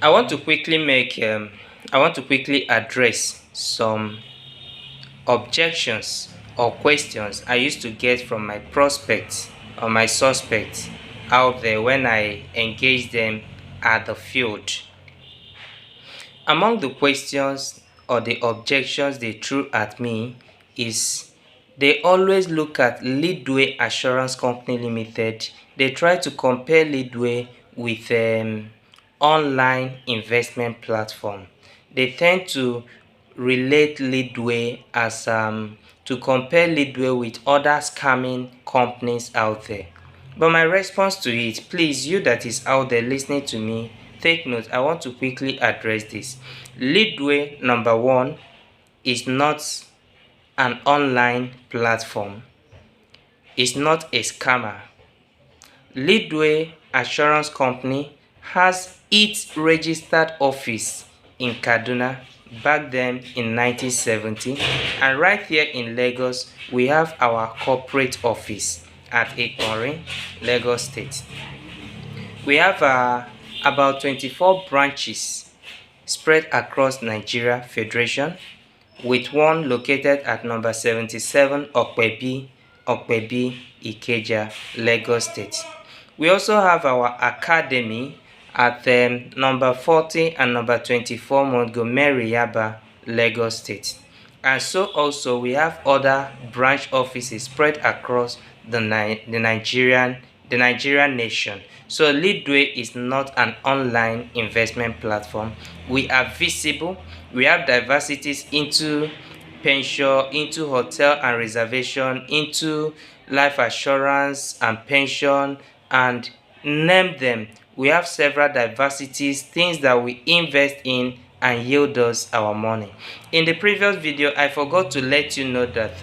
I want to quickly address some objections or questions I used to get from my prospects or my suspects out there when I engage them at the field. Among the questions or the objections they threw at me is they always look at Leadway Assurance Company Limited. They try to compare Leadway with online investment platform. They tend to relate Leadway as to compare Leadway with other scamming companies out there. But my response to it, please, you that is out there listening to me, take note. I want to quickly address this. Leadway, number one, is not an online platform. It's not a scammer. Leadway Assurance Company has its registered office in Kaduna back then in 1970, and right here in Lagos we have our corporate office at Iporin, Lagos State. We have about 24 branches spread across Nigeria Federation, with one located at number 77 Okpebi, Ikeja, Lagos State. We also have our academy at number 40 and number 24 Montgomery Yaba, Lagos State. And so also we have other branch offices spread across the Nigerian nation. So Leadway is not an online investment platform. We are visible. We have diversities into pension, into hotel and reservation, into life assurance and pension, and name them. We have several diversities, things that we invest in and yield us our money. In the previous video, I forgot to let you know that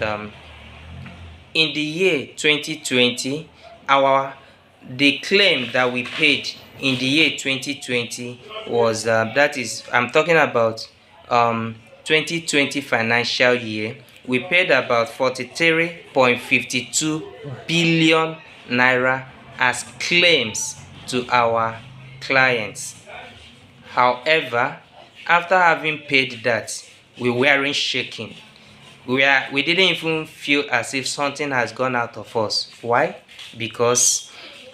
in the year 2020, the claim that we paid in the year 2020 was that is, I'm talking about 2020 financial year. We paid about 43.52 billion naira as claims to our clients. However, after having paid that, we weren't shaking. We didn't even feel as if something has gone out of us. Why? Because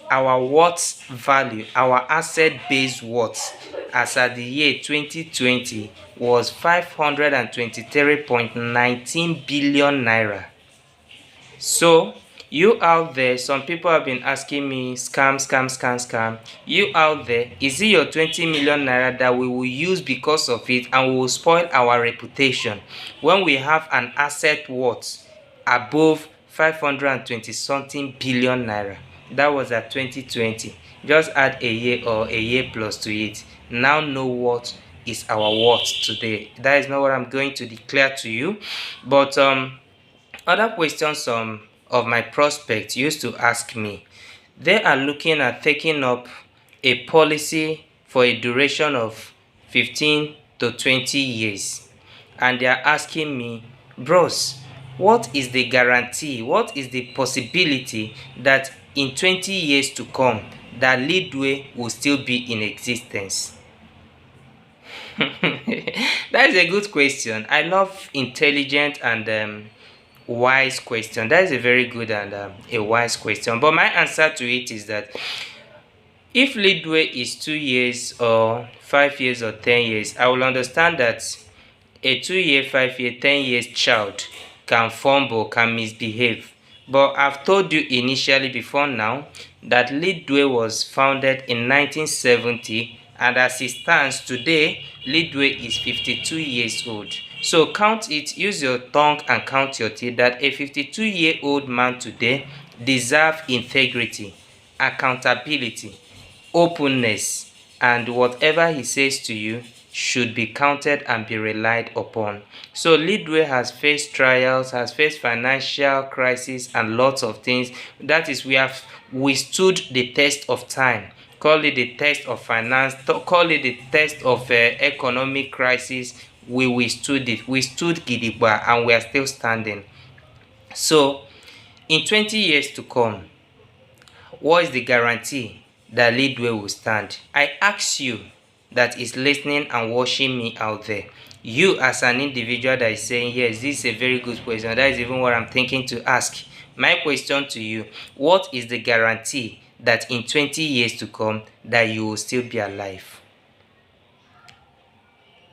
our worth value, our asset-based worth as at the year 2020 was 523.19 billion naira. So you out there, some people have been asking me, scam. You out there, is it your 20 million naira that we will use because of it and we will spoil our reputation when we have an asset worth above 520 something billion naira? That was at 2020. Just add a year or a year plus to it. Now know what is our worth today. That is not what I'm going to declare to you, but other questions of my prospects used to ask me. They are looking at taking up a policy for a duration of 15 to 20 years. And they are asking me, bros, what is the guarantee? What is the possibility that in 20 years to come, that Leadway will still be in existence? That is a good question. I love intelligent and wise question. That is a very good and a wise question. But my answer to it is that if Leadway is 2 years or 5 years or 10 years, I will understand that a 2-year, 5-year, 10 years child can fumble, can misbehave. But I've told you initially before now that Leadway was founded in 1970, and as it stands today, Leadway is 52 years old. So count it, use your tongue and count your teeth, that a 52-year-old man today deserves integrity, accountability, openness, and whatever he says to you should be counted and be relied upon. So Leadway has faced trials, has faced financial crisis and lots of things. That is, we have withstood the test of time. Call it the test of finance, call it the test of economic crisis. We withstood it. We stood gidigba and we are still standing. So in 20 years to come, what is the guarantee that Leadway will stand? I ask you, that is listening and watching me out there. You as an individual that is saying, yes, this is a very good question, that is even what I'm thinking to ask. My question to you, what is the guarantee that in 20 years to come that you will still be alive?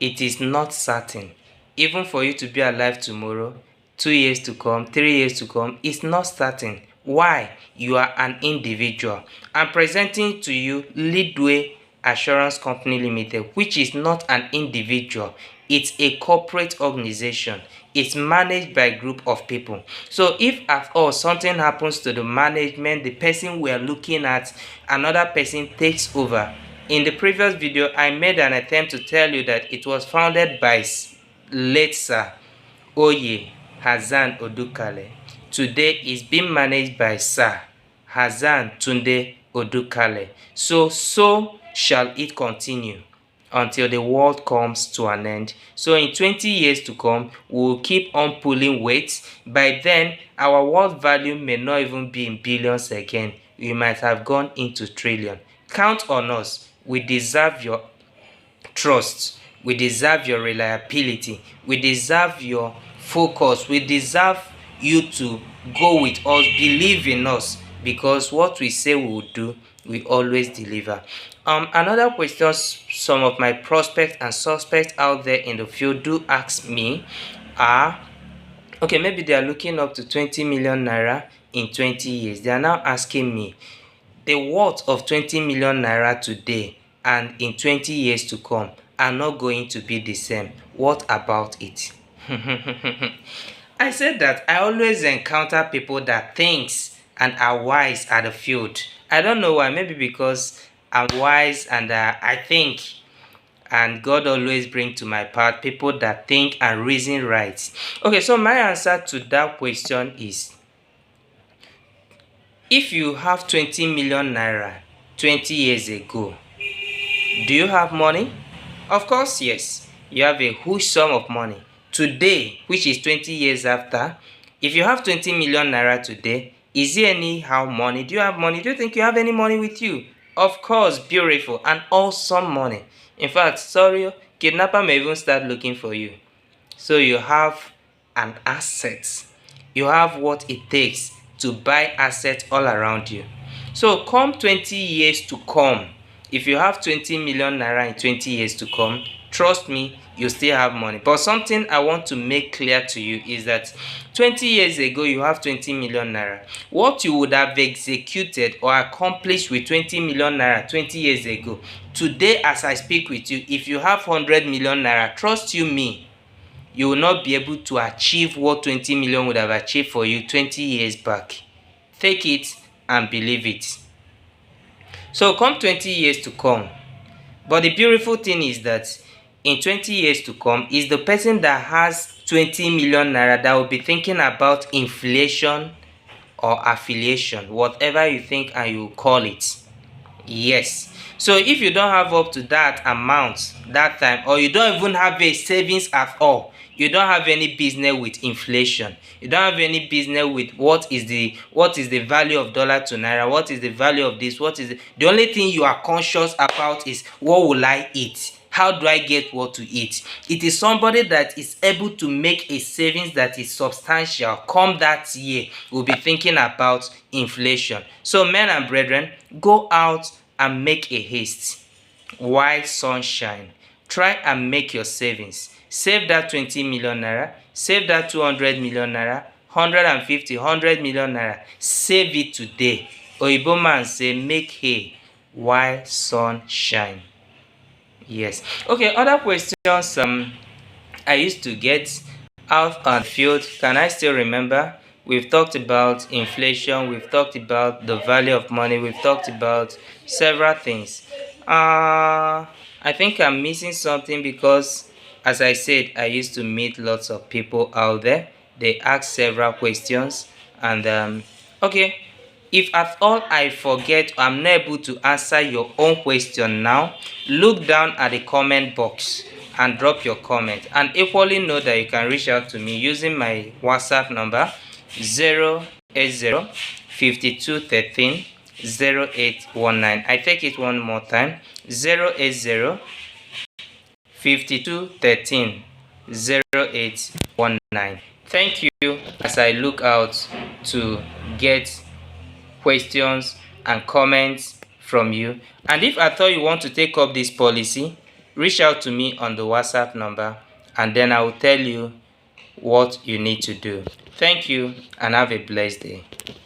It is not certain. Even for you to be alive tomorrow, 2 years to come, 3 years to come, it's not certain. Why? You are an individual. I'm presenting to you Leadway Assurance Company Limited, which is not an individual. It's a corporate organization. It's managed by a group of people. So if at all something happens to the management, the person we are looking at, another person takes over. In the previous video, I made an attempt to tell you that it was founded by late Sir Oye Hassan Odukale. Today is being managed by Sir Hassan Tunde Odukale. So shall it continue until the world comes to an end. So in 20 years to come, we will keep on pulling weight. By then, our world value may not even be in billions again. We might have gone into trillion. Count on us. We deserve your trust. We deserve your reliability. We deserve your focus. We deserve you to go with us, believe in us, because what we say we will do, we always deliver. Another question some of my prospects and suspects out there in the field do ask me are, okay, maybe they are looking up to 20 million naira in 20 years. They are now asking me, the worth of 20 million naira today and in 20 years to come are not going to be the same. What about it? I said that I always encounter people that thinks and are wise at the field. I don't know why. Maybe because I'm wise and I think, and God always bring to my path people that think and reason right. Okay, so my answer to that question is, if you have 20 million naira 20 years ago, do you have money? Of course, yes. You have a huge sum of money. Today, which is 20 years after, if you have 20 million naira today, is there anyhow money? Do you have money? Do you think you have any money with you? Of course, beautiful and awesome money. In fact, sorry, kidnapper may even start looking for you. So you have an asset. You have what it takes to buy assets all around you. So come 20 years to come, if you have 20 million naira in 20 years to come, trust me, you still have money. But something I want to make clear to you is that 20 years ago, you have 20 million naira. What you would have executed or accomplished with 20 million naira 20 years ago, today as I speak with you, if you have 100 million naira, trust you me, you will not be able to achieve what 20 million would have achieved for you 20 years back. Take it and believe it. So come 20 years to come. But the beautiful thing is that in 20 years to come, is the person that has 20 million naira that will be thinking about inflation or affiliation, whatever you think and you call it. Yes. So if you don't have up to that amount that time, or you don't even have a savings at all, you don't have any business with inflation, you don't have any business with what is the value of dollar to naira, what is the value of this, what is the only thing you are conscious about is, what will I eat? How do I get what to eat? It is somebody that is able to make a savings that is substantial. Come that year, will be thinking about inflation. So men and brethren, go out and make a haste while sunshine. Try and make your savings. Save that 20 million naira, save that 200 million naira, 150, 100 million naira. Save it today. Oyibo man say, make hay while sun shine. Yes. Okay, other questions I used to get out on field. Can I still remember? We've talked about inflation, we've talked about the value of money, we've talked about several things. I think I'm missing something because, as I said, I used to meet lots of people out there. They ask several questions, and okay, if at all I forget or I'm not able to answer your own question now, look down at the comment box and drop your comment. And equally know that you can reach out to me using my WhatsApp number 080 5213 0819. I take it one more time, 080 5213 0819. Thank you as I look out to get questions and comments from you. And if at all you want to take up this policy, reach out to me on the WhatsApp number and then I will tell you what you need to do. Thank you and have a blessed day.